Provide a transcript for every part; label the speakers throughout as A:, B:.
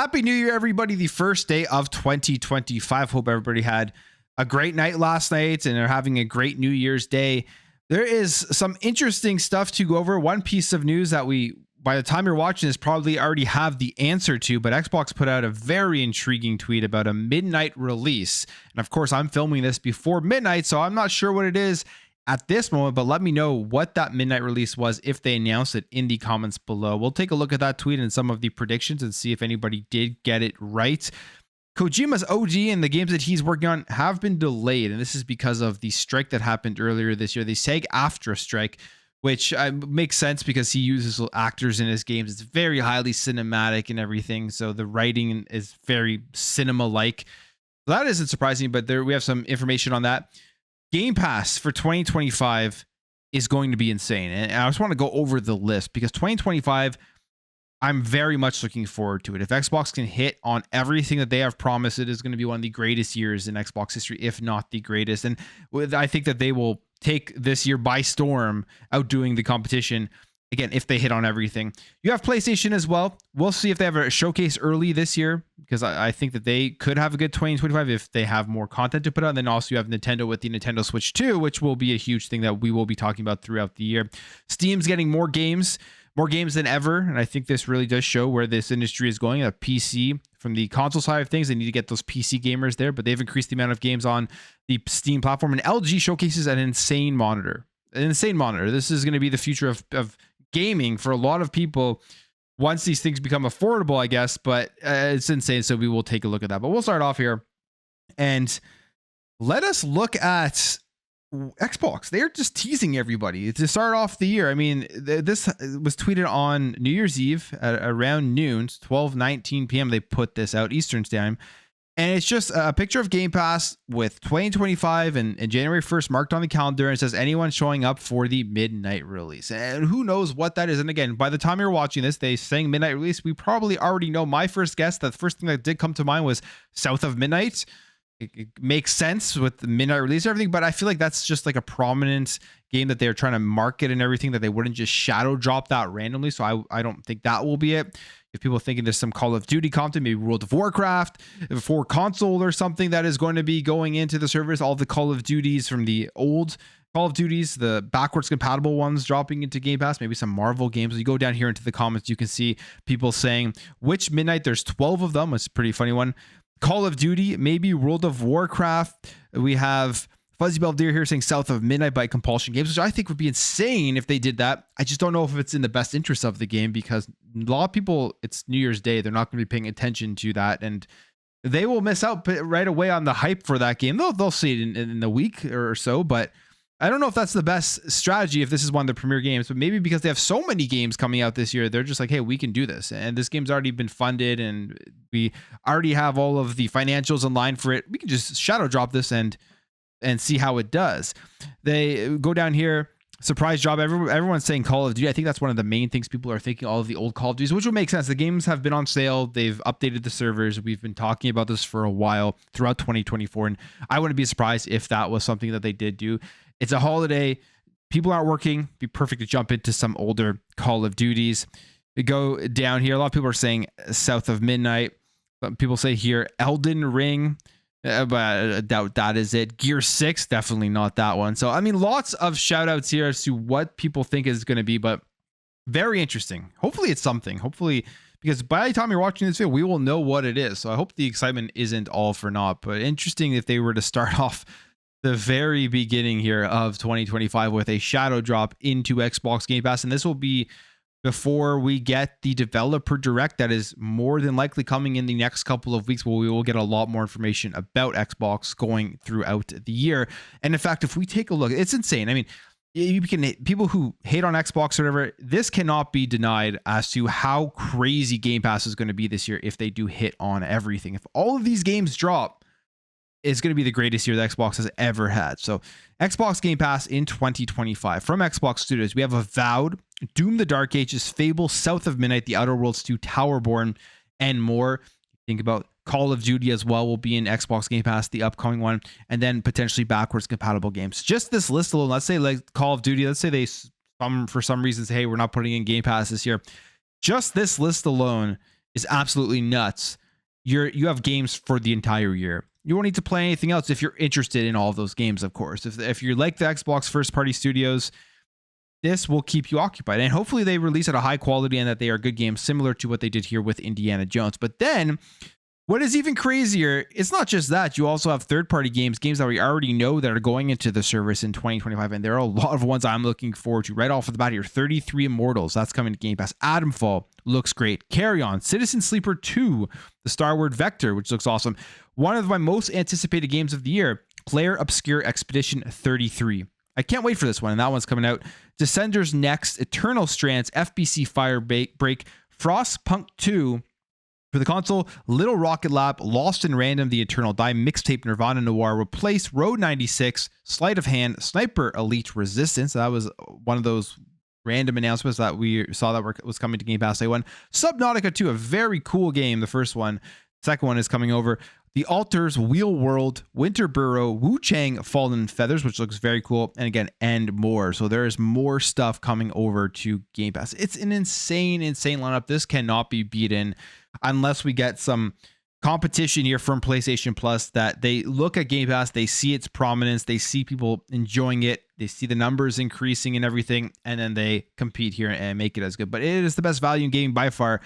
A: Happy New Year, everybody. The first day of 2025. Hope everybody had a great night last night and are having a great New Year's Day. There is some interesting stuff to go over. One piece of news that by the time you're watching this, probably already have the answer to, but Xbox put out a very intriguing tweet about a midnight release. And of course, I'm filming this before midnight, so I'm not sure what it is at this moment, but let me know what that midnight release was if they announced it in the comments below. We'll take a look at that tweet and some of the predictions and see if anybody did get it right. Kojima's OG and the games that he's working on have been delayed, and this is because of the strike that happened earlier this year, the SAG-AFTRA strike, which makes sense because he uses actors in his games. It's very highly cinematic and everything, so the writing is very cinema-like. So that isn't surprising, but we have some information on that. Game Pass for 2025 is going to be insane. And I just want to go over the list because 2025, I'm very much looking forward to it. If Xbox can hit on everything that they have promised, it is going to be one of the greatest years in Xbox history, if not the greatest. And I think that they will take this year by storm, outdoing the competition. Again, if they hit on everything. You have PlayStation as well. We'll see if they have a showcase early this year, because I think that they could have a good 2025 if they have more content to put out. And then also you have Nintendo with the Nintendo Switch 2, which will be a huge thing that we will be talking about throughout the year. Steam's getting more games than ever. And I think this really does show where this industry is going. A PC from the console side of things, they need to get those PC gamers there, but they've increased the amount of games on the Steam platform. And LG showcases an insane monitor. This is going to be the future of gaming for a lot of people once these things become affordable, I guess, but it's insane. So we will take a look at that, but we'll start off here and let us look at Xbox. They're just teasing everybody to start off the year. I mean, this was tweeted on New Year's Eve at around noon, 12:19 p.m. They put this out Eastern time. And it's just a picture of Game Pass with 2025 and January 1st marked on the calendar. And it says anyone showing up for the midnight release. And who knows what that is. And again, by the time you're watching this, they saying midnight release. We probably already know. My first guess, the first thing that did come to mind was South of Midnight. It makes sense with the midnight release and everything, but I feel like that's just like a prominent game that they're trying to market and everything, that they wouldn't just shadow drop that randomly. So I don't think that will be it. If people are thinking there's some Call of Duty content, maybe World of Warcraft for console or something that is going to be going into the servers, all the Call of Duties from the old Call of Duties, the backwards compatible ones dropping into Game Pass, maybe some Marvel games. You go down here into the comments, you can see people saying which midnight. There's 12 of them. It's a pretty funny one. Call of Duty, maybe World of Warcraft. We have Fuzzy Belvedere here saying South of Midnight by Compulsion Games, which I think would be insane if they did that. I just don't know if it's in the best interest of the game, because a lot of people, it's New Year's Day, they're not going to be paying attention to that, and they will miss out right away on the hype for that game. They'll see it in a week or so, but I don't know if that's the best strategy if this is one of the premier games, but maybe because they have so many games coming out this year, they're just like, hey, we can do this. And this game's already been funded and we already have all of the financials in line for it. We can just shadow drop this and see how it does. They go down here, surprise drop. Everyone's saying Call of Duty. I think that's one of the main things people are thinking, all of the old Call of Duties, which would make sense. The games have been on sale. They've updated the servers. We've been talking about this for a while throughout 2024. And I wouldn't be surprised if that was something that they did do. It's a holiday. People aren't working. Be perfect to jump into some older Call of Duties. We go down here. A lot of people are saying South of Midnight. People say here Elden Ring. But I doubt that is it. Gear 6, definitely not that one. So, I mean, lots of shout outs here as to what people think is going to be, but very interesting. Hopefully it's something. Hopefully, because by the time you're watching this video, we will know what it is. So I hope the excitement isn't all for naught, but interesting if they were to start off the very beginning here of 2025 with a shadow drop into Xbox Game Pass. And this will be before we get the developer direct that is more than likely coming in the next couple of weeks, where we will get a lot more information about Xbox going throughout the year. And in fact, if we take a look, it's insane. I mean, you can, people who hate on Xbox or whatever, this cannot be denied as to how crazy Game Pass is going to be this year if they do hit on everything. If all of these games drop, it's going to be the greatest year that Xbox has ever had. So Xbox Game Pass in 2025 from Xbox Studios. We have Avowed, Doom the Dark Ages, Fable, South of Midnight, The Outer Worlds 2, Towerborn, and more. Think about Call of Duty as well will be in Xbox Game Pass, the upcoming one, and then potentially backwards compatible games. Just this list alone, let's say like Call of Duty, let's say they for some reason say, hey, we're not putting in Game Pass this year. Just this list alone is absolutely nuts, you have games for the entire year. You won't need to play anything else if you're interested in all of those games, of course. If you like the Xbox first party studios, this will keep you occupied. And hopefully they release at a high quality and that they are good games, similar to what they did here with Indiana Jones. But then what is even crazier, it's not just that. You also have third-party games that we already know that are going into the service in 2025. And there are a lot of ones I'm looking forward to right off of the bat here. 33 Immortals, that's coming to Game Pass. Adamfall looks great. Carry On, Citizen Sleeper 2, the Star Wars Vector, which looks awesome. One of my most anticipated games of the year, Claire Obscure Expedition 33. I can't wait for this one, and that one's coming out. Descenders Next, Eternal Strands, FBC Firebreak, Frostpunk 2 for the console, Little Rocket Lab, Lost in Random, The Eternal Die, Mixtape Nirvana Noir, Replace, Road 96, Sleight of Hand, Sniper Elite Resistance. That was one of those random announcements that we saw that was coming to Game Pass Day 1. Subnautica 2, a very cool game, the first one. Second one is coming over. The Alters, Wheel World, Winter Burrow, Wu Chang, Fallen Feathers, which looks very cool, and again, and more. So there is more stuff coming over to Game Pass. It's an insane lineup. This cannot be beaten unless we get some competition here from PlayStation Plus, that they look at Game Pass, they see its prominence, they see people enjoying it, they see the numbers increasing and everything, and then they compete here and make it as good. But it is the best value in gaming by far.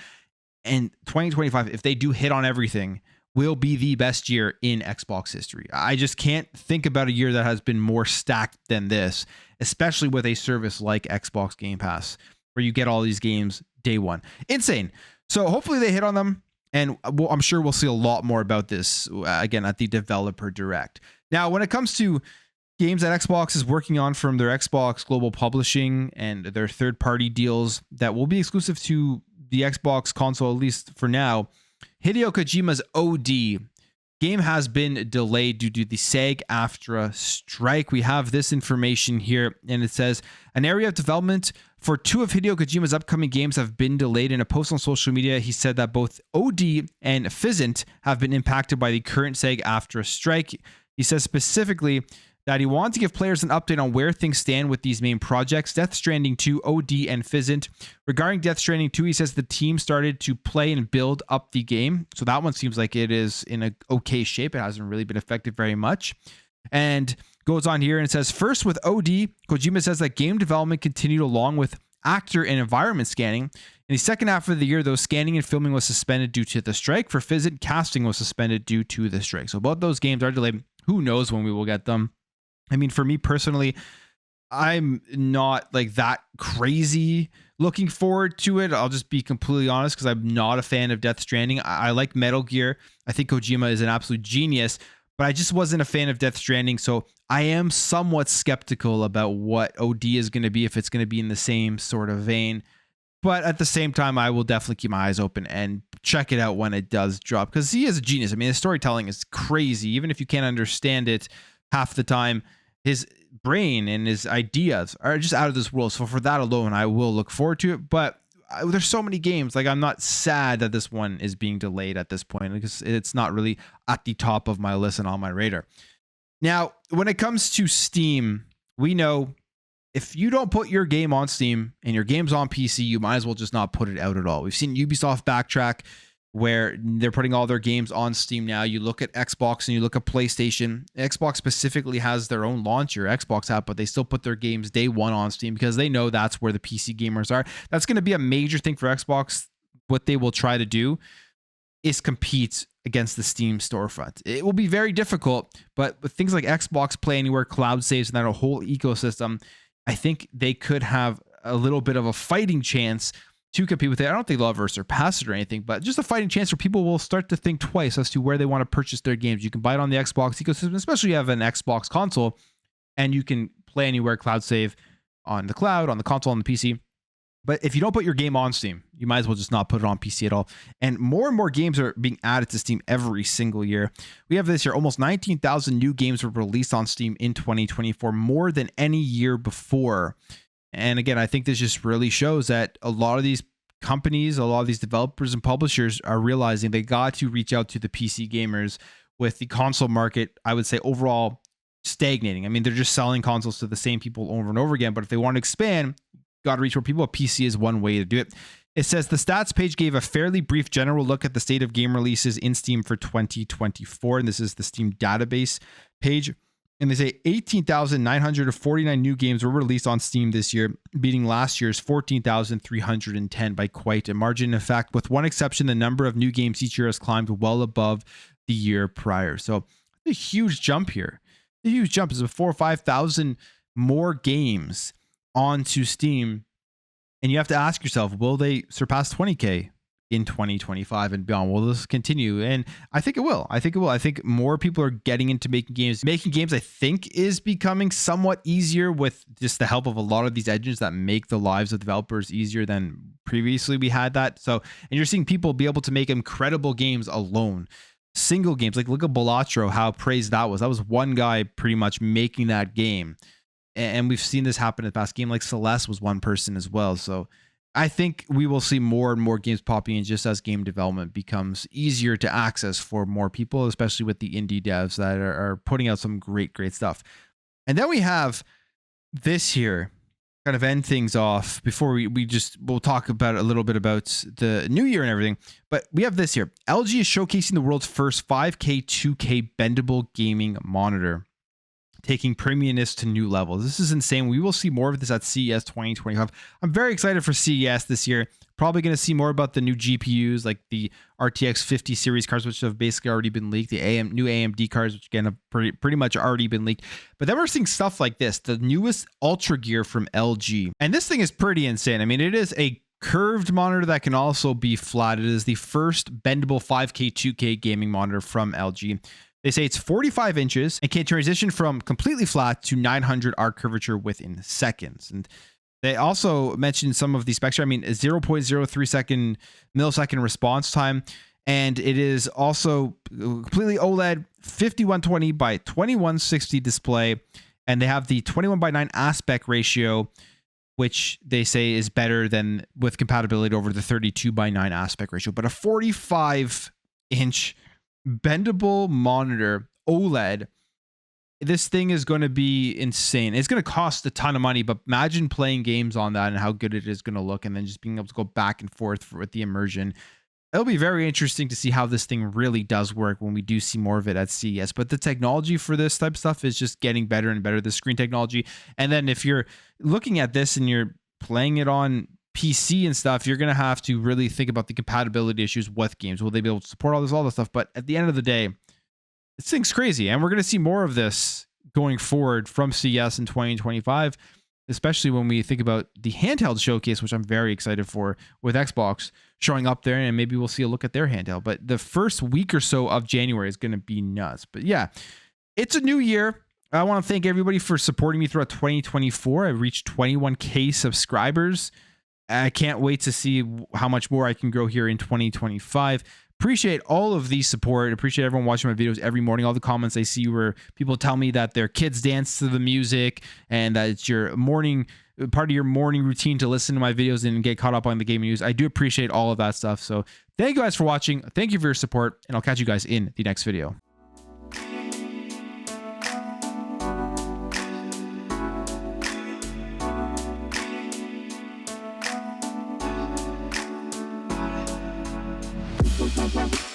A: And 2025, if they do hit on everything, will be the best year in Xbox history. I just can't think about a year that has been more stacked than this, especially with a service like Xbox Game Pass, where you get all these games day one. Insane. So hopefully they hit on them, and I'm sure we'll see a lot more about this, again, at the Developer Direct. Now, when it comes to games that Xbox is working on from their Xbox Global Publishing and their third-party deals that will be exclusive to the Xbox console, at least for now, Hideo Kojima's OD game has been delayed due to the SAG-AFTRA strike. We have this information here, and it says an area of development for two of Hideo Kojima's upcoming games have been delayed. In a post on social media, he said that both OD and Physint have been impacted by the current SAG-AFTRA strike. He says specifically that he wanted to give players an update on where things stand with these main projects, Death Stranding 2, OD, and Physint. Regarding Death Stranding 2, he says the team started to play and build up the game. So that one seems like it is in a okay shape. It hasn't really been affected very much. And goes on here and says, first with OD, Kojima says that game development continued along with actor and environment scanning. In the second half of the year, though, scanning and filming was suspended due to the strike. For Physint, casting was suspended due to the strike. So both those games are delayed. Who knows when we will get them? I mean, for me personally, I'm not like that crazy looking forward to it. I'll just be completely honest, because I'm not a fan of Death Stranding. I like Metal Gear. I think Kojima is an absolute genius, but I just wasn't a fan of Death Stranding. So I am somewhat skeptical about what OD is going to be, if it's going to be in the same sort of vein. But at the same time, I will definitely keep my eyes open and check it out when it does drop, because he is a genius. I mean, his storytelling is crazy. Even if you can't understand it half the time, his brain and his ideas are just out of this world. So for that alone, I will look forward to it. But there's so many games. Like, I'm not sad that this one is being delayed at this point, because it's not really at the top of my list and on my radar. Now, when it comes to Steam, we know if you don't put your game on Steam and your game's on PC, you might as well just not put it out at all. We've seen Ubisoft backtrack, where they're putting all their games on Steam now. You look at Xbox and you look at PlayStation. Xbox specifically has their own launcher, Xbox app, but they still put their games day one on Steam, because they know that's where the PC gamers are. That's going to be a major thing for Xbox. What they will try to do is compete against the Steam storefront. It will be very difficult, but with things like Xbox Play Anywhere, cloud saves, and that whole ecosystem, I think they could have a little bit of a fighting chance to compete with it. I don't think they'll ever surpass it or anything, but just a fighting chance where people will start to think twice as to where they want to purchase their games. You can buy it on the Xbox ecosystem, especially if you have an Xbox console, and you can play anywhere, cloud save on the cloud, on the console, on the PC. But if you don't put your game on Steam, you might as well just not put it on PC at all. And more games are being added to Steam every single year. We have this year, almost 19,000 new games were released on Steam in 2024, more than any year before. And again, I think this just really shows that a lot of these companies, a lot of these developers and publishers are realizing they got to reach out to the PC gamers, with the console market, I would say, overall stagnating. I mean, they're just selling consoles to the same people over and over again. But if they want to expand, got to reach more people. PC is one way to do it. It says the stats page gave a fairly brief general look at the state of game releases in Steam for 2024. And this is the Steam database page. And they say 18,949 new games were released on Steam this year, beating last year's 14,310 by quite a margin. In fact, with one exception, the number of new games each year has climbed well above the year prior. So a huge jump here. A huge jump is 4,000 or 5,000 more games onto Steam. And you have to ask yourself, will they surpass 20K in 2025 and beyond? Will this continue? And I think it will. I think more people are getting into making games. Making games, I think, is becoming somewhat easier with just the help of a lot of these engines that make the lives of developers easier than previously we had that. So, and you're seeing people be able to make incredible games alone. Single games, like look at Balatro, how praised that was. That was one guy pretty much making that game. And we've seen this happen in the past. Game like Celeste was one person as well. So I think we will see more and more games popping in just as game development becomes easier to access for more people, especially with the indie devs that are putting out some great stuff. And then we have this here, kind of end things off before we'll talk about a little bit about the new year and everything. But we have this here. LG is showcasing the world's first 5K 2K bendable gaming monitor, taking premiumness to new levels. This is insane. We will see more of this at CES 2025. I'm very excited for CES this year. Probably going to see more about the new GPUs, like the RTX 50 series cards, which have basically already been leaked, the new AMD cards, which again have pretty much already been leaked. But then we're seeing stuff like this, the newest Ultragear from LG. And this thing is pretty insane. I mean, it is a curved monitor that can also be flat. It is the first bendable 5K 2K gaming monitor from LG. They say it's 45 inches and can transition from completely flat to 900 arc curvature within seconds. And they also mentioned some of the specs. I mean, 0.03 millisecond response time. And it is also completely OLED, 5120 by 2160 display. And they have the 21:9 aspect ratio, which they say is better than with compatibility over the 32:9 aspect ratio. But a 45-inch bendable monitor OLED, this thing is going to be insane. It's going to cost a ton of money, but imagine playing games on that and how good it is going to look, and then just being able to go back and forth with the immersion. It'll be very interesting to see how this thing really does work when we do see more of it at CES. But the technology for this type of stuff is just getting better and better, the screen technology. And then if you're looking at this and you're playing it on PC and stuff, you're going to have to really think about the compatibility issues with games. Will they be able to support all this stuff? But at the end of the day, this thing's crazy. And we're going to see more of this going forward from CES in 2025, especially when we think about the handheld showcase, which I'm very excited for, with Xbox showing up there, and maybe we'll see a look at their handheld. But the first week or so of January is going to be nuts. But yeah, it's a new year. I want to thank everybody for supporting me throughout 2024. I reached 21K subscribers. I can't wait to see how much more I can grow here in 2025. Appreciate all of the support. Appreciate everyone watching my videos every morning. All the comments I see where people tell me that their kids dance to the music and that it's your morning, part of your morning routine to listen to my videos and get caught up on the gaming news. I do appreciate all of that stuff. So thank you guys for watching. Thank you for your support, and I'll catch you guys in the next video. Bye.